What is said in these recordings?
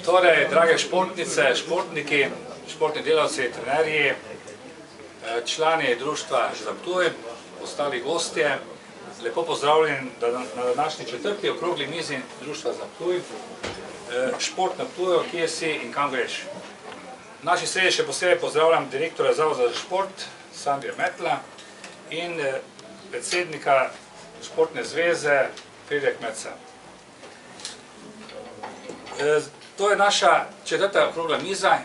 Torej, drage športnice, športniki, športni delavci, trenerji, člani društva za Ptuj, ostali gostje, lepo pozdravljeni na današnji četrti okrogli mizi društva za Ptuj, šport na Ptuju, kje si in kam greš. V naši sredi še posebej pozdravljam direktora Zavoda za šport, Sandrija Metla, in predsednika Športne zveze, Fridrih Metca. To je naša četrta okrogla miza.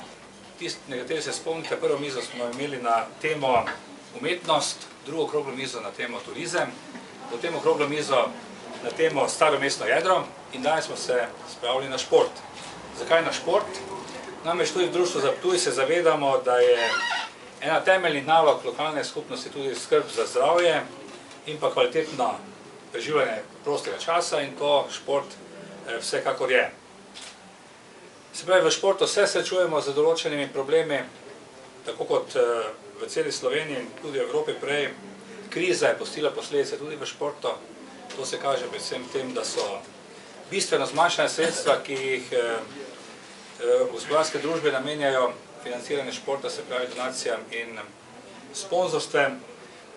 Nekateri se spomnite, prvo mizo smo imeli na temo umetnost, drugo okroglo mizo na temo turizem, potem okroglo mizo na temo staro mestno jedro in danes smo se spravili na šport. Zakaj na šport? Namreč tudi v društvu za Ptuj se zavedamo, da je ena temeljnih nalog lokalne skupnosti tudi skrb za zdravje in pa kvalitetno preživljanje prostega časa, in to šport vsekakor je. Se pravi, v športu se srečujemo z določenimi problemi, tako kot v celi Sloveniji in tudi v Evropi prej. Kriza je pustila posledice tudi v športu. To se kaže predvsem tem, da so bistveno zmanjšana sredstva, ki jih gospodarske družbe namenjajo financiranje športa, se pravi donacijam in sponzorstvem,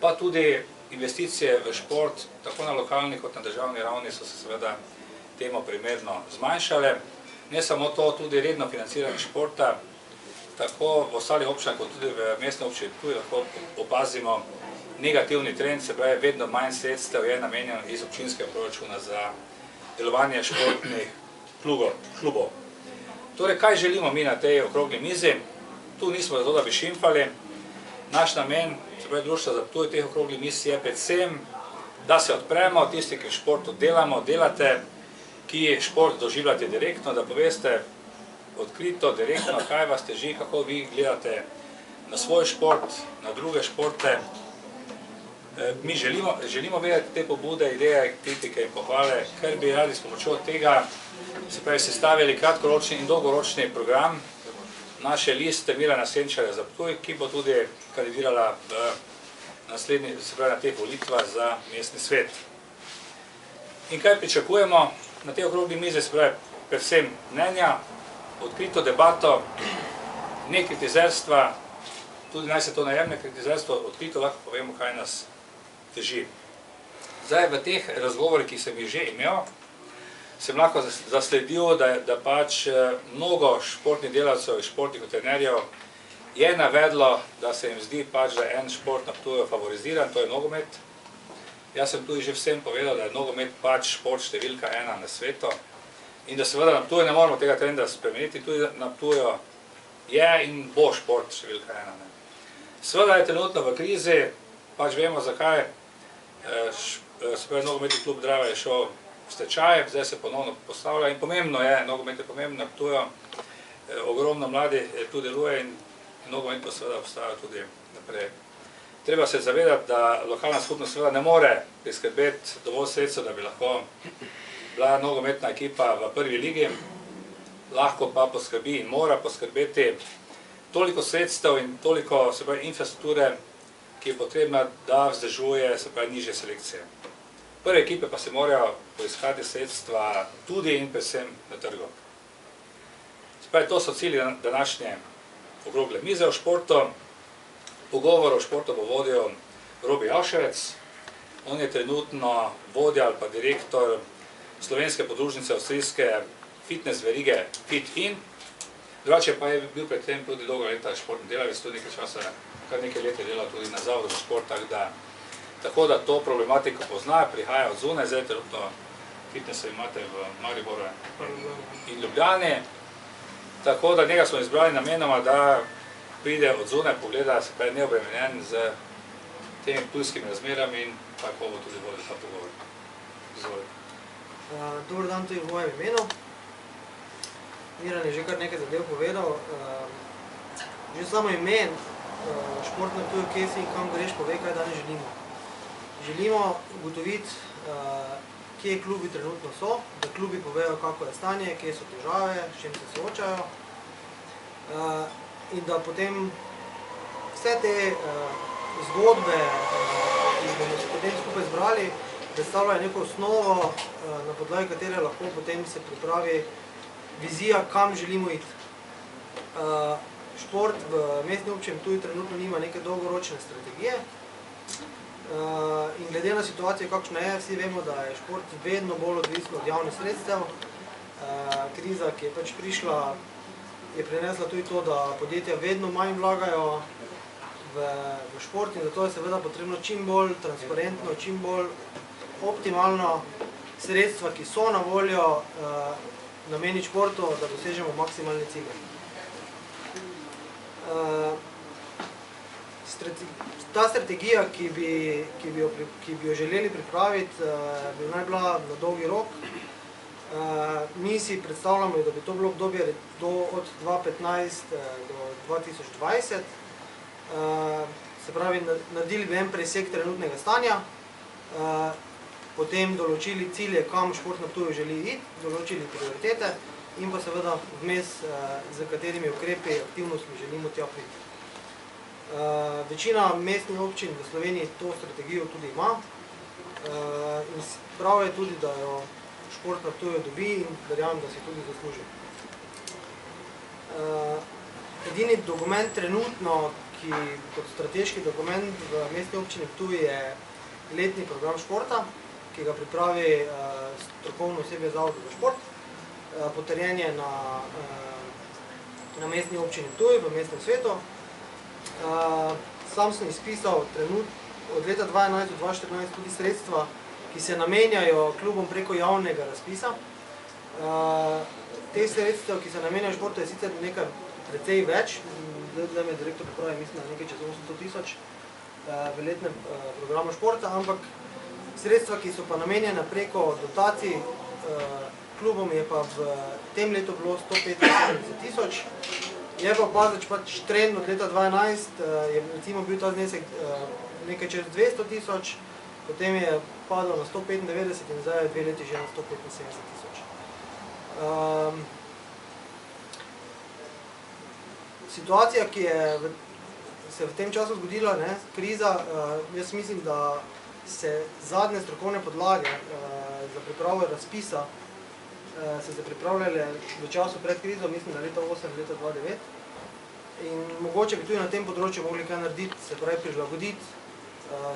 pa tudi investicije v šport, tako na lokalni kot na državni ravni, so se seveda temu primerno zmanjšale. Ne samo to, tudi redno financiranje športa, tako v ostalih občinah kot tudi v mestni občini Ptuj lahko opazimo negativni trend, se pravi, vedno manj sredstev je namenjeno iz občinskega proračuna za delovanje športnih klubov. Torej, kaj želimo mi na tej okrogli mizi? Tu nismo zato, da bi šimfali. Naš namen, se pravi, društva za Ptuj teh okrogli miz je predvsem, da se odpremo, tisti, ki v športu delamo, delate, ki šport doživljate direktno, da poveste odkrito, direktno, kaj vas teži, kako vi gledate na svoj šport, na druge športe. Mi želimo vedeti te pobude, ideje, kritike in pohvale, ker bi radi s pomočjo tega se pravi sestavili kratkoročni in dolgoročni program naše liste Mirana Senčarja za Ptuj, ki bo tudi kandidirala v naslednji, se pravi na teh volitvah za mestni svet. In kaj pričakujemo na tej okrogli mizi? Se pravi, predvsem mnenja, odkrito debato, ne kritizerstva, tudi naj se to ne jemlje kritizerstvo, odkrito lahko povemo, kaj nas teži. Zdaj, v teh razgovorih, ki sem jih že imel, sem lahko zasledil, da pač mnogo športnih delavcev in športnih trenerjev je navedlo, da se jim zdi pač, da en šport na Ptuju favoriziran, to je nogomet. Jaz sem tudi že vsem povedal, da je nogomet pač šport številka 1 na svetu in da seveda na Ptuju ne moramo tega trenda spremeniti, tudi na Ptuju je in bo šport številka 1. Seveda je trenutno v krizi, pač vemo zakaj, se pravi nogometni klub Drava je šel v stečaj, zdaj se ponovno postavlja in pomembno je, nogomet je pomembno na Ptuju, ogromno mladih tu deluje in nogomet pa seveda obstaja tudi naprej. Treba se zavedati, da lokalna skupnost seveda ne more priskrbeti dovolj sredstev, da bi lahko bila nogometna ekipa v prvi ligi, lahko pa poskrbi in mora poskrbeti toliko sredstev in toliko, se pravi, infrastrukture, ki je potrebna, da vzdržuje, se pravi, nižje selekcije. Prve ekipe pa se morajo poiskati sredstva tudi in predvsem na trgu. Se pravi, to so cilji današnje okrogle mize o športu. Pogovor o športu bo vodil Robi Avševec. On je trenutno vodja ali pa direktor slovenske podružnice avstrijske fitness verige FitIn. Drugače pa je bil predtem tudi dolgo leta športni delavec, tudi nekaj časa, kar nekaj let je delal tudi na Zavodu za šport, tako da to problematiko pozna, prihaja od zunaj, zdaj trenutno fitnesse imate v Mariboru in Ljubljani. Tako da njega smo izbrali namenoma, da pride od zunaj, pogleda, se pravi neobremenjen z temi ptujskimi razmerami in tako bo tudi vodil ta pogovor. Izvolite. Dober dan tudi v mojem imenu. Miran je že kar nekaj zadev povedal. Že samo ime šport na Ptuju, kje si in kam greš, pove, kaj danes želimo. Želimo ugotoviti, kje klubi trenutno so, da klubi povejo, kako je stanje, kje so težave, s čim se soočajo. In da potem vse te zgodbe, ki bomo se potem skupaj zbrali, predstavljajo neko osnovo, na podlagi katere lahko potem se pripravi vizija, kam želimo iti. Šport v mestni občini Ptuj trenutno nima neke dolgoročne strategije in glede na situacijo, kakšna je, vsi vemo, da je šport vedno bolj odvisen od javnih sredstev. Kriza, ki je pač prišla, je prinesla tudi to, da podjetja vedno manj vlagajo v šport in zato je seveda potrebno čim bolj transparentno, čim bolj optimalno sredstva, ki so na voljo, nameniti športu, da dosežemo maksimalne cilje. Ta strategija, ki bi jo želeli pripraviti, bi naj bila na dolgi rok. Mi si predstavljamo, da bi to bilo obdobje od 2015 do 2020. Se pravi, naredili bi en presek trenutnega stanja, potem določili cilje, kam šport na Ptuju želi iti, določili prioritete in pa seveda vmes, z katerimi ukrepi, aktivnostmi želimo tja priti. Večina mestnih občin v Sloveniji to strategijo tudi ima in prav je tudi, da jo šport na Ptuju dobi in verjamem, da si tudi zasluži. Edini dokument trenutno, ki kot strateški dokument v mestni občini Ptuj je letni program športa, ki ga pripravi strokovno osebje Zavoda za šport. Potrjen je na mestni občini Ptuj, v mestnem svetu. Sam sem izpisal od leta 2011 do 2014 tudi sredstva, ki se namenjajo klubom preko javnega razpisa. Te sredstev, ki se namenjajo športu, je sicer nekaj precej več, zdaj me direktor pripravi, mislim, da nekaj čez 800 000 v letnem programu športa, ampak sredstva, ki so pa namenjena preko dotacij klubom, je pa v tem letu bilo 175 000. Je pa opazič pač trend od leta 2011, je recimo bil ta znesek nekaj čez 200 000, potem je padlo na 195 in zdaj je 2 leti že na 175 000. Situacija, ki je se v tem času zgodila, kriza, jaz mislim, da se zadnje strokovne podlage za pripravo razpisa so se pripravljale v času pred krizo, mislim, na leta 2008, leta 2009. In mogoče bi tudi na tem področju mogli kaj narediti, se pravi prilagoditi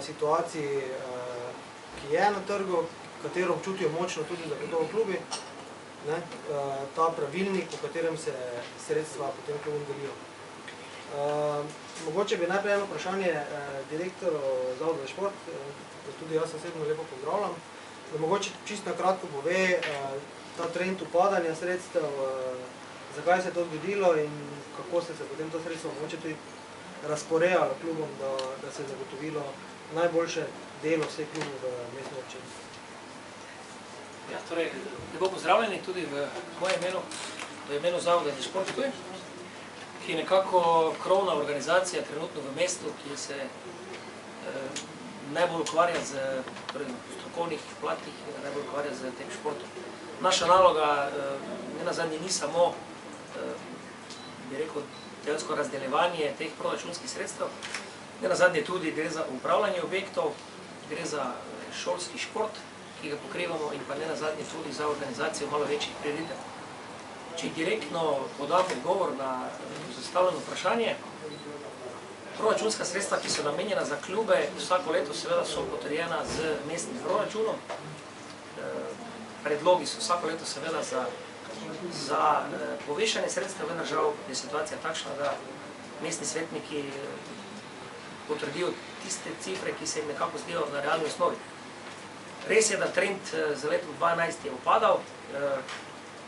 situaciji, ki je na trgu, katero občutijo močno tudi zagotovo klubi, ta pravilnik, po katerem se sredstva potem klubom delijo. Mogoče bi najprej eno vprašanje direktorju Zavoda za šport, tudi jaz osebno lepo pozdravljam, da mogoče čisto na kratko pove ta trend upadanja sredstev, zakaj se je to zgodilo in kako se potem to sredstvo mogoče tudi razporejalo klubom, da se je zagotovilo najboljše delo vseh klubov v mestni občini. Ja, torej, lepo pozdravljeni tudi v mojem imenu, v imenu Zavoda za šport Ptuj, ki je nekako krovna organizacija trenutno v mestu, ki se najbolj ukvarja z strokovnih platih, najbolj ukvarja z tem športom. Naša naloga nenazadnje ni samo, bi rekel, dejansko razdeljevanje teh proračunskih sredstev, nenazadnje tudi gre za upravljanje objektov, gre za šolski šport, ki ga pokrivamo in pa nenazadnje tudi za organizacijo malo večjih prireditev. Če direktno podam odgovor na zastavljeno vprašanje, proračunska sredstva, ki so namenjena za klube, vsako leto seveda so potrjena z mestnim proračunom. Predlogi so vsako leto seveda za povešanje sredstev, vendar žal je situacija takšna, da mestni svetniki potrdijo tiste cifre, ki se jim nekako zdijo na realni osnovi. Res je, da trend za leto 2012 je upadal,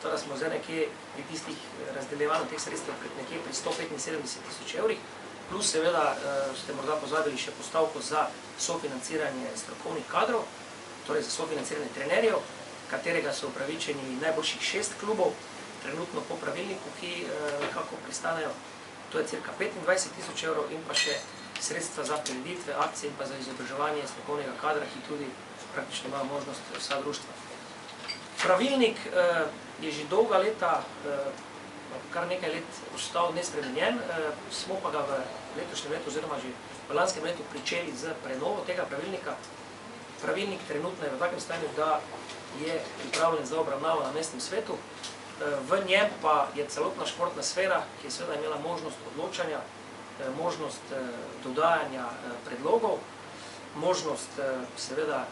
teda smo zdaj nekje pri tistih razdeljevanju teh sredstev nekje pri 175 000 evrih, plus seveda ste morda pozabili še postavko za sofinanciranje strokovnih kadrov, torej za sofinanciranje trenerjev, katerega so upravičeni najboljših 6 klubov, trenutno po pravilniku, ki nekako pristanejo, to je cirka 25 000 evrov in pa še sredstva za prireditve, akcije in pa za izobraževanje strokovnega kadra, ki tudi praktično ima možnost vsa društva. Pravilnik je že dolga leta, kar nekaj let ostal nespremenjen, smo pa ga v letošnjem letu oziroma že v lanskem letu pričeli z prenovo tega pravilnika. Pravilnik trenutno je v takem stanju, da je pripravljen za obravnavo na mestnem svetu. v njem pa je celotna športna sfera, ki je seveda imela možnost odločanja, možnost dodajanja predlogov, možnost seveda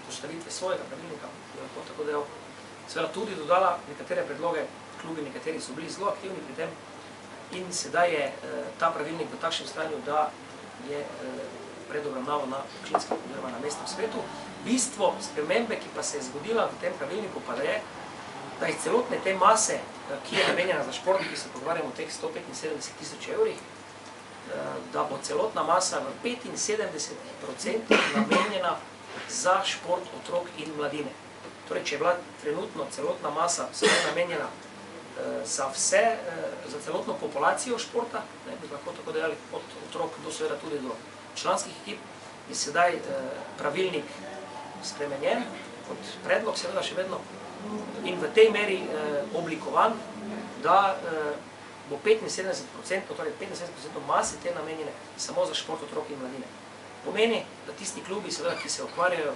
postavitve svojega pravilnika, ki je lahko tako del, seveda tudi dodala nekatere predloge, klubi nekateri so bili zelo aktivni pri tem in sedaj je ta pravilnik v takšnem stanju, da je pred obravnavo na občinskem oziroma na mestnem svetu. Bistvo spremembe, ki pa se je zgodila v tem pravilniku, pa je, da iz celotne te mase, ki je namenjena za šport, ki se pogovarjamo o teh 175 000 evrih, da bo celotna masa v 75% namenjena za šport otrok in mladine. Torej, če je bila trenutno celotna masa namenjena za vse, za celotno populacijo športa, ne bi lahko tako dejali, od otrok do seveda tudi do članskih ekip, je sedaj pravilnik spremenjen, kot predlog seveda še vedno, in v tej meri oblikovan, da bo 75%, torej 75% mase te namenjene samo za šport otrok in mladine. Pomeni, da tisti klubi, seveda, ki se ukvarjajo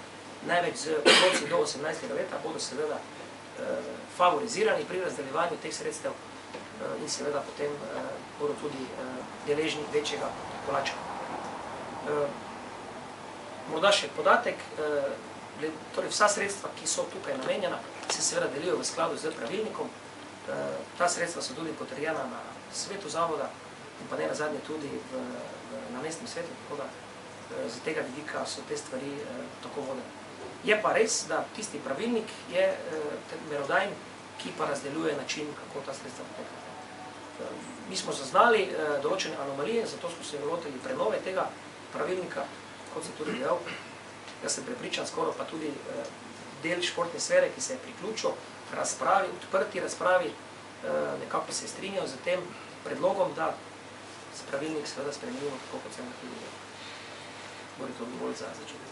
največ z otroci do 18. leta, bodo seveda favorizirani pri razdeljevanju teh sredstev in seveda potem bodo tudi deležni večjega kolača. Morda še podatek, torej vsa sredstva, ki so tukaj namenjena, se seveda delijo v skladu z pravilnikom. Ta sredstva so tudi potrjena na svetu zavoda in pa ne nazadnje tudi na mestnem svetu, tako da z tega vidika so te stvari tako vodene. Je pa res, da tisti pravilnik je merodajen, ki pa razdeljuje način, kako ta sredstva poteka. Mi smo zaznali določene anomalije, zato smo se lotili prenove tega pravilnika, kot sem tudi dejal. Jaz sem prepričan, skoro pa tudi del športne sfere, ki se je priključil razpravi, odprti razpravi, nekako se je strinjal z tem predlogom, da se pravilnik seveda spremenimo tako, kot sem tudi dejal. Govorite odgovor za začetek.